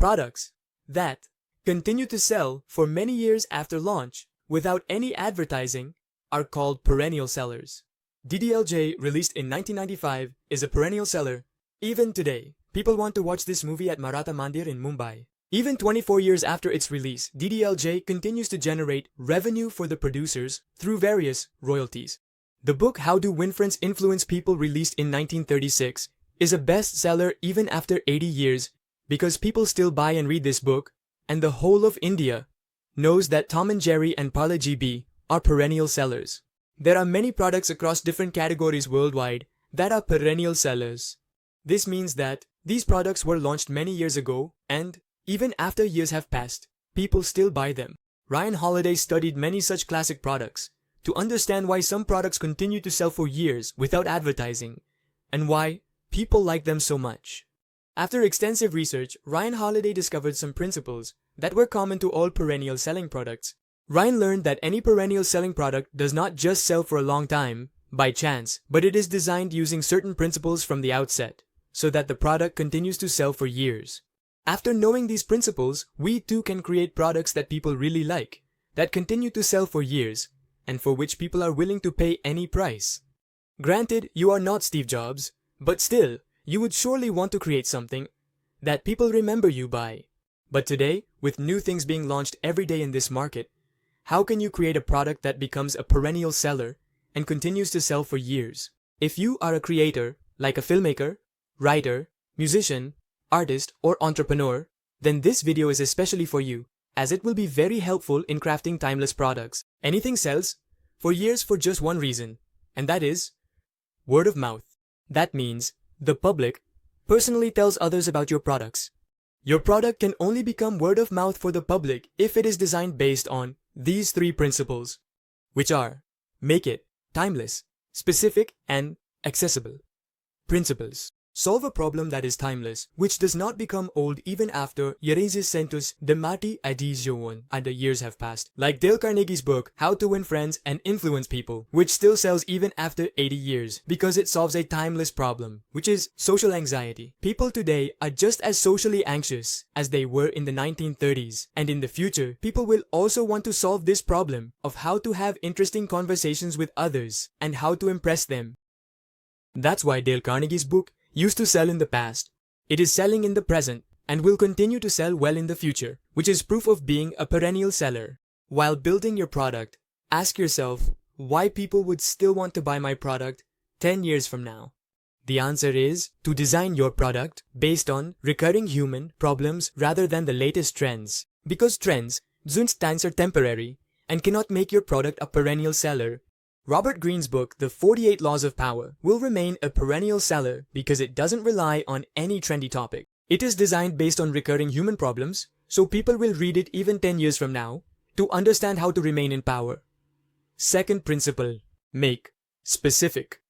Products that continue to sell for many years after launch without any advertising are called perennial sellers. DDLJ, released in 1995, is a perennial seller. Even today, people want to watch this movie at Maratha Mandir in Mumbai. Even 24 years after its release, DDLJ continues to generate revenue for the producers through various royalties. The book How Do Win Friends Influence People, released in 1936, is a bestseller even after 80 years because people still buy and read this book, and the whole of India knows that Tom and Jerry and Parle GB are perennial sellers. There are many products across different categories worldwide that are perennial sellers. This means that these products were launched many years ago, and even after years have passed, people still buy them. Ryan Holiday studied many such classic products to understand why some products continue to sell for years without advertising, and why people like them so much. After extensive research, Ryan Holiday discovered some principles that were common to all perennial selling products. Ryan learned that any perennial selling product does not just sell for a long time by chance, but it is designed using certain principles from the outset, so that the product continues to sell for years. After knowing these principles, we too can create products that people really like, that continue to sell for years, and for which people are willing to pay any price. Granted, you are not Steve Jobs, but still, you would surely want to create something that people remember you by. But today, with new things being launched every day in this market, how can you create a product that becomes a perennial seller and continues to sell for years? If you are a creator, like a filmmaker, writer, musician, artist, or entrepreneur, then this video is especially for you, as it will be very helpful in crafting timeless products. Anything sells for years for just one reason, and that is word of mouth. That means the public personally tells others about your products. Your product can only become word of mouth for the public if it is designed based on these three principles, which are: make it timeless, specific, and accessible. Principles: solve a problem that is timeless, which does not become old even after Yeresis Centus de Mati Adizioon and the years have passed. Like Dale Carnegie's book, How to Win Friends and Influence People, which still sells even after 80 years, because it solves a timeless problem, which is social anxiety. People today are just as socially anxious as they were in the 1930s, and in the future, people will also want to solve this problem of how to have interesting conversations with others and how to impress them. That's why Dale Carnegie's book used to sell in the past. It is selling in the present and will continue to sell well in the future, which is proof of being a perennial seller. While building your product, ask yourself why people would still want to buy my product 10 years from now. The answer is to design your product based on recurring human problems rather than the latest trends. Because trends, Zunsteins, are temporary and cannot make your product a perennial seller. Robert Greene's book, The 48 Laws of Power, will remain a perennial seller because it doesn't rely on any trendy topic. It is designed based on recurring human problems, so people will read it even 10 years from now to understand how to remain in power. Second principle: make specific.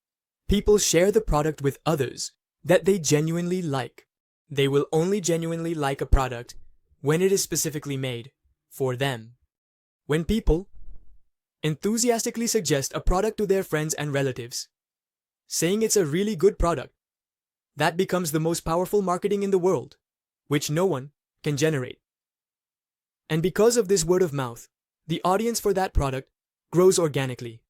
People share the product with others that they genuinely like. They will only genuinely like a product when it is specifically made for them. When people enthusiastically suggest a product to their friends and relatives, saying it's a really good product, that becomes the most powerful marketing in the world, which no one can generate. And because of this word of mouth, the audience for that product grows organically,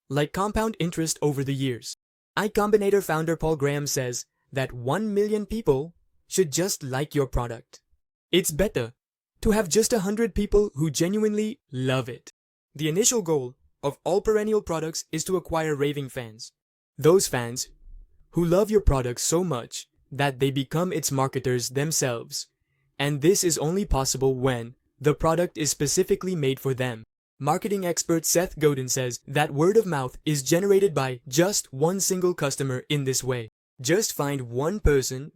like compound interest over the years. I Combinator founder Paul Graham says that 1 million people should just like your product. It's better to have just 100 people who genuinely love it. The initial goal of all perennial products is to acquire raving fans. Those fans who love your product so much that they become its marketers themselves. And this is only possible when the product is specifically made for them. Marketing expert Seth Godin says that word of mouth is generated by just one single customer in this way. Just find one person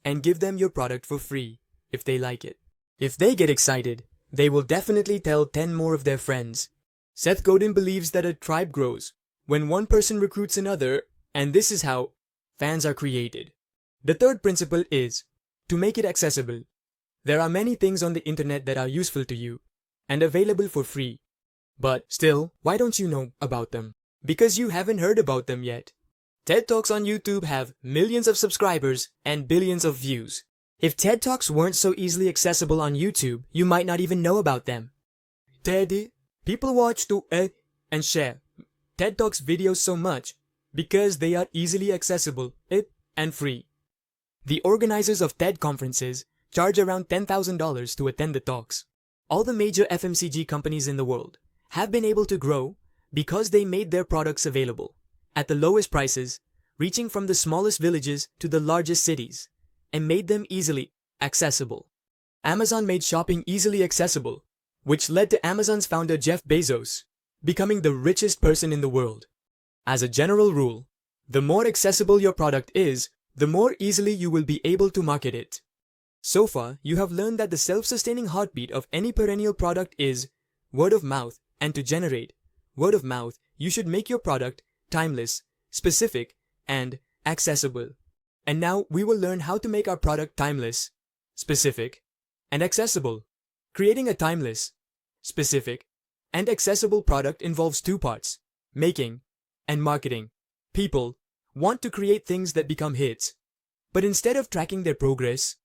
and give them your product for free if they like it. If they get excited, they will definitely tell 10 more of their friends. Seth Godin believes that a tribe grows when one person recruits another, and this is how fans are created. The third principle is to make it accessible. There are many things on the internet that are useful to you and available for free. But still, why don't you know about them? Because you haven't heard about them yet. TED Talks on YouTube have millions of subscribers and billions of views. If TED Talks weren't so easily accessible on YouTube, you might not even know about them. TED, people watch to and share TED Talks videos so much because they are easily accessible and free. The organizers of TED conferences charge around $10,000 to attend the talks. All the major FMCG companies in the world have been able to grow because they made their products available at the lowest prices, reaching from the smallest villages to the largest cities, and made them easily accessible. Amazon made shopping easily accessible, which led to Amazon's founder Jeff Bezos becoming the richest person in the world. As a general rule, the more accessible your product is, the more easily you will be able to market it. So far, you have learned that the self-sustaining heartbeat of any perennial product is word of mouth, and to generate word of mouth, you should make your product timeless, specific, and accessible. And now we will learn how to make our product timeless, specific, and accessible. Creating a timeless, specific, and accessible product involves two parts: making and marketing. People want to create things that become hits, but instead of tracking their progress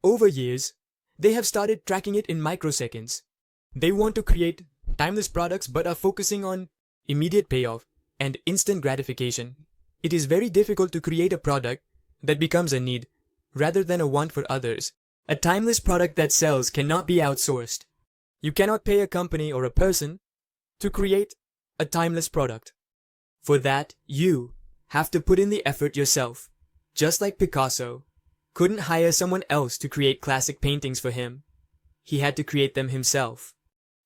over years, they have started tracking it in microseconds. They want to create timeless products but are focusing on immediate payoff and instant gratification. It is very difficult to create a product that becomes a need rather than a want for others. A timeless product that sells cannot be outsourced. You cannot pay a company or a person to create a timeless product. For that, you have to put in the effort yourself. Just like Picasso couldn't hire someone else to create classic paintings for him. He had to create them himself.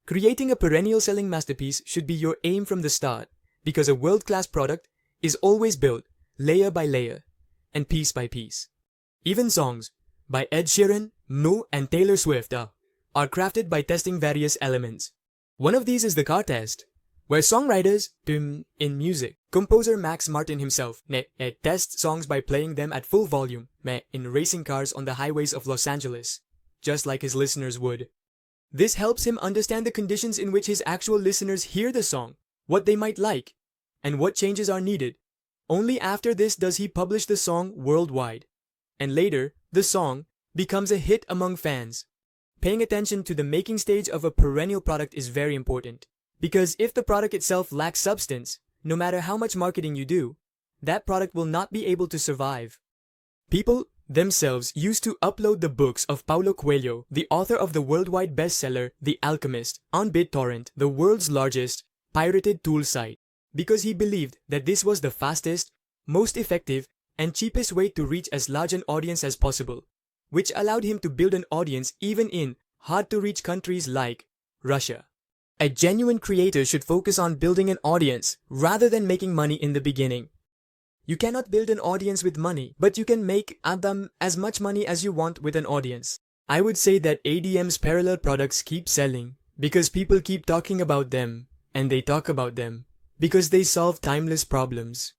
Creating a perennial selling masterpiece should be your aim from the start, because a world-class product is always built layer by layer and piece by piece. Even songs by Ed Sheeran, No, and Taylor Swift are crafted by testing various elements. One of these is the car test, where songwriters, in music, composer Max Martin himself tests songs by playing them at full volume in racing cars on the highways of Los Angeles, just like his listeners would. This helps him understand the conditions in which his actual listeners hear the song, what they might like, and what changes are needed. Only after this does he publish the song worldwide, and later, the song becomes a hit among fans. Paying attention to the making stage of a perennial product is very important, because if the product itself lacks substance, no matter how much marketing you do, that product will not be able to survive. People themselves used to upload the books of Paulo Coelho, the author of the worldwide bestseller The Alchemist, on BitTorrent, the world's largest pirated tool site, because he believed that this was the fastest, most effective, and cheapest way to reach as large an audience as possible, which allowed him to build an audience even in hard-to-reach countries like Russia. A genuine creator should focus on building an audience rather than making money in the beginning. You cannot build an audience with money, but you can make as much money as you want with an audience. I would say that ADM's parallel products keep selling because people keep talking about them, and they talk about them because they solve timeless problems.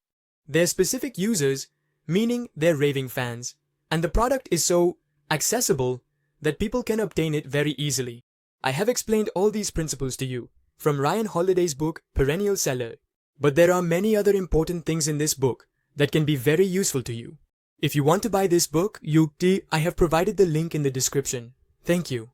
They're specific users, meaning they're raving fans, and the product is so accessible that people can obtain it very easily. I have explained all these principles to you from Ryan Holiday's book Perennial Seller, but there are many other important things in this book that can be very useful to you. If you want to buy this book, I have provided the link in the description. Thank you.